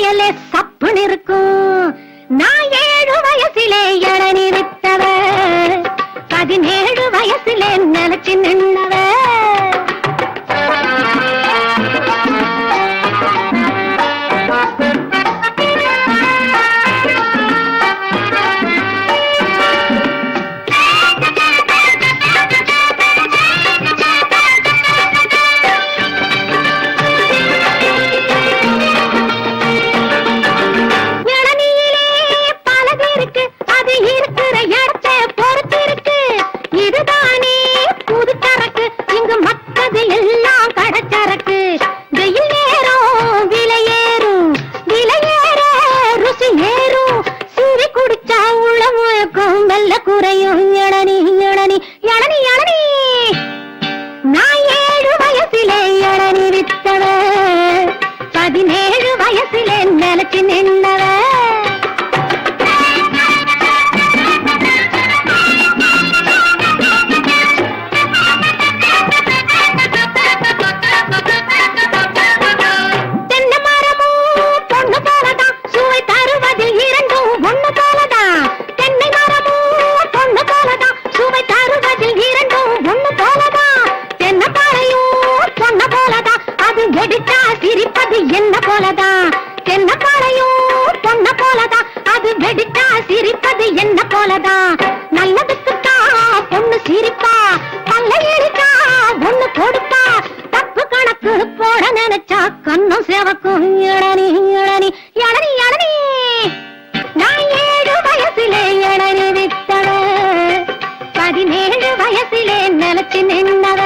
வயலே சப்புன்னு இருக்கும். நான் 7 வயசிலே இளநீ வித்தவ, 17 வயசிலே நினைச்சு நின்னவ. குறையும் இளநீ இளநீ இளநீ இளநீ. நான் 7 வயசிலே இளநீ வித்தவ, 17 வயசிலே நினைச்சு நின்னவ. தென்னை மரமும் பொண்ணு போலதான், சுவை தருவதில் இரண்டும் ஒண்ணு போலதான். தென்னை மரமும் பொண்ணு போலதான், சுவை தருவதில் இரண்டும் ஒண்ணு போலதான். தென்னை பாறையும் பொண்ணு போலதான், அது வெடித்தா சிரிப்பது என்ன போலதான். தென்னை பாறையும் பொண்ணு போலதான், அது வெடித்தா சிரிப்பது என்ன போலதான். நல்லதுக்குத்தான் பொண்ணு சிரிப்பா, பல்லை இடித்தா ஒண்ணு கொடுப்பா. தப்பு கணக்கு போட நினைச்சா கண்ணும் சேவக்கும். இளநீ இளநீ இளநீ இளநீ. நான் 7 வயசிலே இளநீ வித்தவ, 17 வயசிலே நினைச்சு நின்னவ.